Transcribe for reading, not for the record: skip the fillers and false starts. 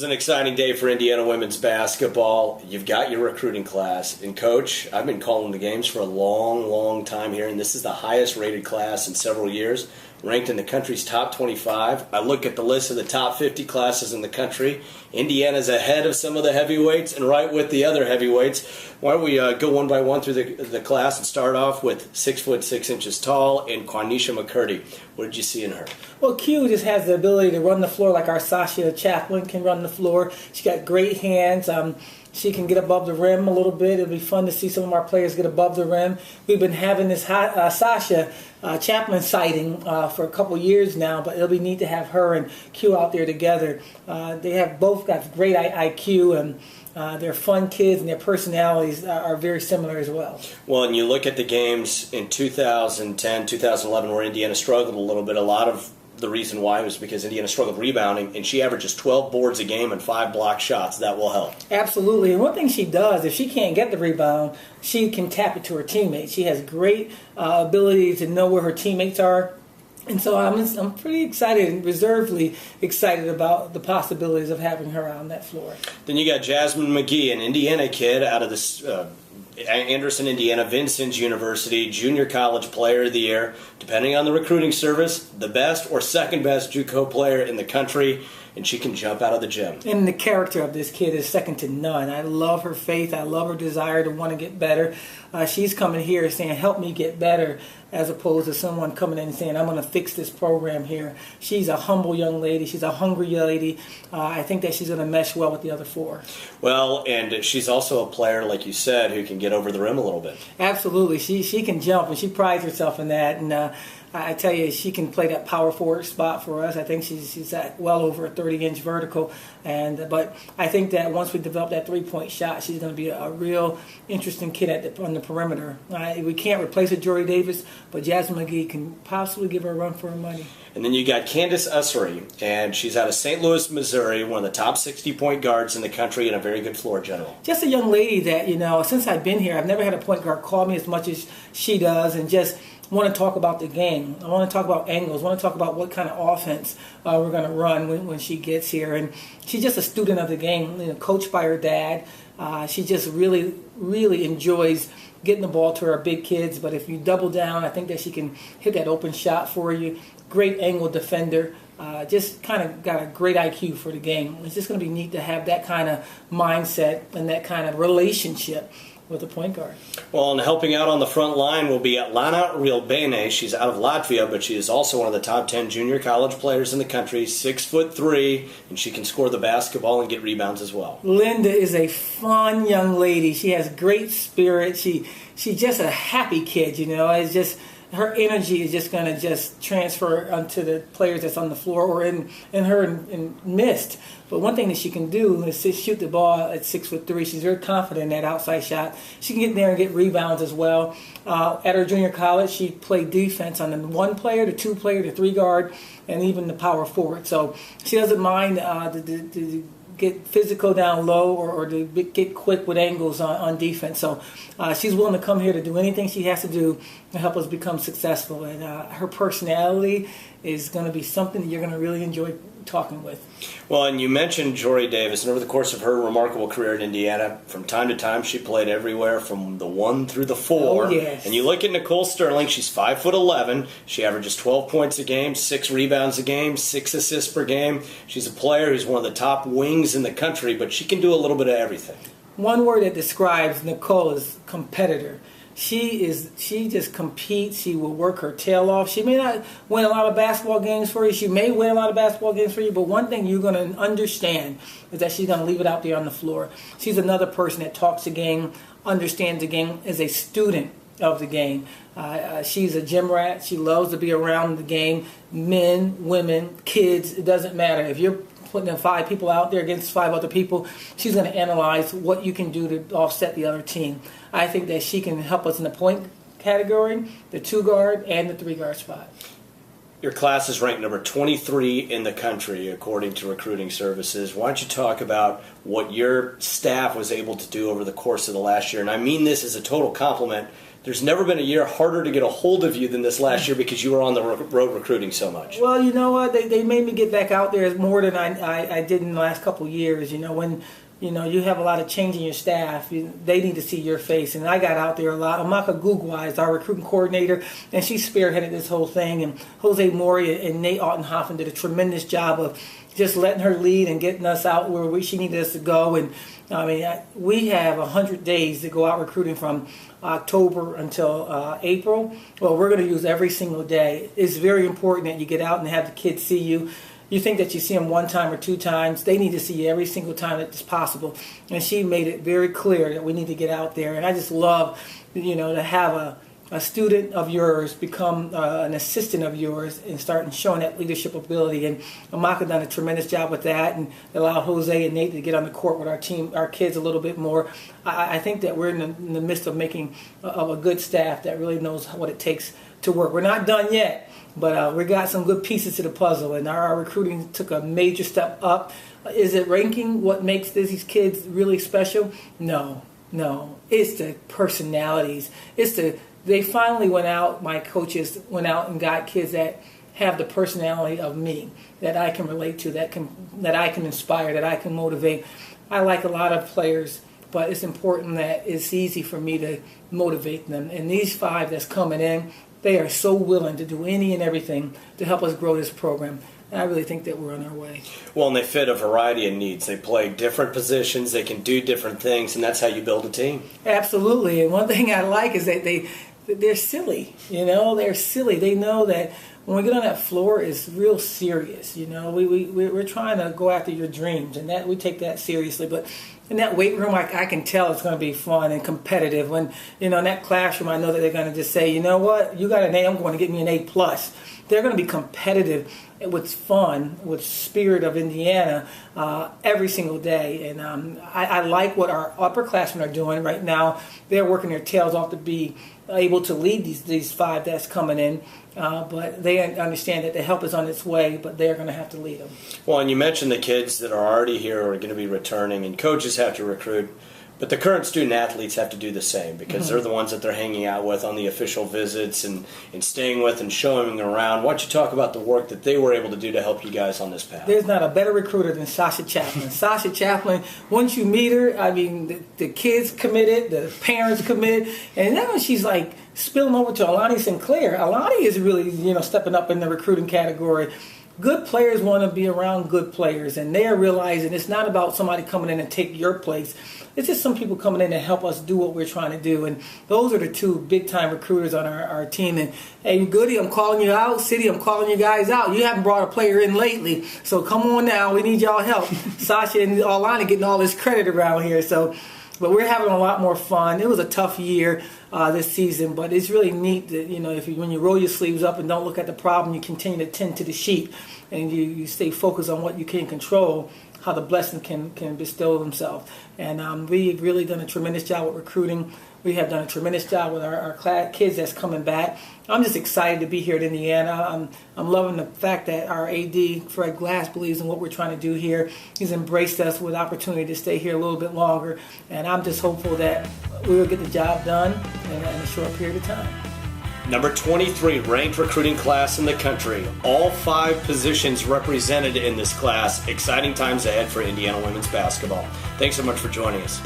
is an exciting day for Indiana women's basketball. You've got your recruiting class. And, Coach, I've been calling the games for a long, long time here, and this is the highest-rated class in several years, ranked in the country's top 25. I look at the list of the top 50 classes in the country. Indiana's ahead of some of the heavyweights and right with the other heavyweights. Why don't we go one by one through the class and start off with 6'6" tall and Quanisha McCurdy. What did you see in her? Well, Q just has the ability to run the floor like our Sasha Chaplin can run the floor. She got great hands. She can get above the rim a little bit. It'll be fun to see some of our players get above the rim. We've been having this Sasha Chaplin sighting for a couple years now, but it'll be neat to have her and Q out there together. They have both got great IQ, and they're fun kids, and their personalities are very similar as well. Well, and you look at the games in 2010, 2011, where Indiana struggled a little bit. A lot of the reason why was because Indiana struggled rebounding, and she averages 12 boards a game and 5 block shots. That will help. Absolutely. And one thing she does, if she can't get the rebound, she can tap it to her teammates. She has great ability to know where her teammates are. And so I'm pretty excited and reservedly excited about the possibilities of having her on that floor. Then you got Jasmine McGee, an Indiana kid out of this Anderson, Indiana, Vincennes University, Junior College Player of the Year. Depending on the recruiting service, the best or second best JUCO player in the country, and she can jump out of the gym. And the character of this kid is second to none. I love her faith. I love her desire to want to get better. She's coming here saying, help me get better, as opposed to someone coming in and saying, I'm going to fix this program here. She's a humble young lady. She's a hungry lady. I think that she's going to mesh well with the other four. Well, and she's also a player, like you said, who can get over the rim a little bit. Absolutely. She can jump, and she prides herself in that. And I tell you, she can play that power forward spot for us. I think she's at well over a 30-inch vertical. But I think that once we develop that three-point shot, she's going to be a real interesting kid on the perimeter. We can't replace her, Jory Davis, but Jasmine McGee can possibly give her a run for her money. And then you got Candace Ussery, and she's out of St. Louis, Missouri, one of the top 60-point guards in the country and a very good floor general. Just a young lady that, since I've been here, I've never had a point guard call me as much as she does, and just want to talk about the game. I want to talk about angles. I want to talk about what kind of offense we're going to run when she gets here. And she's just a student of the game, coached by her dad. She just really, really enjoys getting the ball to her big kids. But if you double down, I think that she can hit that open shot for you. Great angle defender. Just kind of got a great IQ for the game. It's just going to be neat to have that kind of mindset and that kind of relationship with a point guard. Well, and helping out on the front line will be Lana Rilbene. She's out of Latvia, but she is also one of the top 10 junior college players in the country, 6'3", and she can score the basketball and get rebounds as well. Linda is a fun young lady. She has great spirit. She's just a happy kid, It's just her energy is just going to just transfer onto the players that's on the floor or in her in mist. But one thing that she can do is to shoot the ball at 6'3". She's very confident in that outside shot. She can get there and get rebounds as well. At her junior college, she played defense on the 1 player, the 2 player, the 3 guard, and even the power forward. So she doesn't mind to get physical down low or to get quick with angles on defense. So she's willing to come here to do anything she has to do to help us become successful. And her personality is going to be something that you're going to really enjoy talking with. Well, and you mentioned Jory Davis, and over the course of her remarkable career in Indiana, from time to time she played everywhere from the 1 through the 4. Oh, yes. And you look at Nicole Sterling, she's 5'11". She averages 12 points a game, 6 rebounds a game, 6 assists per game. She's a player who's one of the top wings in the country, but she can do a little bit of everything. One word that describes Nicole is competitor. She just competes. She will work her tail off. She may not win a lot of basketball games for you. She may win a lot of basketball games for you, but one thing you're going to understand is that she's going to leave it out there on the floor. She's another person that talks the game, understands the game, is a student of the game. She's a gym rat. She loves to be around the game. Men, women, kids, it doesn't matter. If you're putting 5 people out there against 5 other people, she's going to analyze what you can do to offset the other team. I think that she can help us in the point category, the 2 guard, and the 3 guard spot. Your class is ranked number 23 in the country, according to recruiting services. Why don't you talk about what your staff was able to do over the course of the last year? And I mean this as a total compliment there's never been a year harder to get a hold of you than this last year because you were on the road recruiting so much. Well, you know what? They made me get back out there more than I did in the last couple of years. You know, when you have a lot of change in your staff, they need to see your face. And I got out there a lot. Amaka Gugwa is our recruiting coordinator, and she spearheaded this whole thing. And Jose Mori and Nate Ottenhoffen did a tremendous job of just letting her lead and getting us out where she needed us to go. And I mean, we have 100 days to go out recruiting from October until April. Well, we're going to use every single day. It's very important that you get out and have the kids see you. You think that you see them one time or two times. They need to see you every single time that it's possible. And she made it very clear that we need to get out there. And I just love, to have a student of yours become an assistant of yours and start showing that leadership ability. And Amaka done a tremendous job with that and allowed Jose and Nate to get on the court with our kids a little bit more. I think that we're in the midst of making a good staff that really knows what it takes to work. We're not done yet. But we got some good pieces to the puzzle, and our recruiting took a major step up. Is it ranking what makes these kids really special? No. It's the personalities. They finally went out, my coaches went out and got kids that have the personality of me, that I can relate to, that I can inspire, that I can motivate. I like a lot of players, but it's important that it's easy for me to motivate them. And these 5 that's coming in, they are so willing to do any and everything to help us grow this program. And I really think that we're on our way. Well, and they fit a variety of needs. They play different positions. They can do different things, and that's how you build a team. Absolutely. And one thing I like is that they're silly. They're silly. They know that when we get on that floor, it's real serious. We're trying to go after your dreams, and that we take that seriously. But in that weight room, I can tell it's going to be fun and competitive. When, in that classroom, I know that they're going to just say, you know what, you got an A, I'm going to get me an A+. They're going to be competitive with fun, with spirit of Indiana every single day. And I like what our upperclassmen are doing right now. They're working their tails off to be able to lead these 5 that's coming in. But they understand that the help is on its way, but they're going to have to lead them. Well, and you mentioned the kids that are already here are going to be returning, and coaches have to recruit. But the current student athletes have to do the same because they're the ones that they're hanging out with on the official visits and staying with and showing them around. Why don't you talk about the work that they were able to do to help you guys on this path? There's not a better recruiter than Sasha Chaplin. Sasha Chaplin, once you meet her, I mean, the kids committed, the parents committed, and then when she's like spilling over to Alani Sinclair, Alani is really, stepping up in the recruiting category. Good players want to be around good players, and they are realizing it's not about somebody coming in and take your place. It's just some people coming in to help us do what we're trying to do. And those are the 2 big-time recruiters on our team. And, hey, Goody, I'm calling you out. City, I'm calling you guys out. You haven't brought a player in lately. So come on now. We need y'all help. Sasha and Alana getting all this credit around here. But we're having a lot more fun. It was a tough year this season, but it's really neat that, when you roll your sleeves up and don't look at the problem, you continue to tend to the sheep and you stay focused on what you can control, how the blessing can bestow themselves. And we've really done a tremendous job with recruiting. We have done a tremendous job with our kids that's coming back. I'm just excited to be here at Indiana. I'm loving the fact that our AD, Fred Glass, believes in what we're trying to do here. He's embraced us with opportunity to stay here a little bit longer. And I'm just hopeful that we will get the job done in a short period of time. Number 23 ranked recruiting class in the country. All 5 positions represented in this class. Exciting times ahead for Indiana women's basketball. Thanks so much for joining us.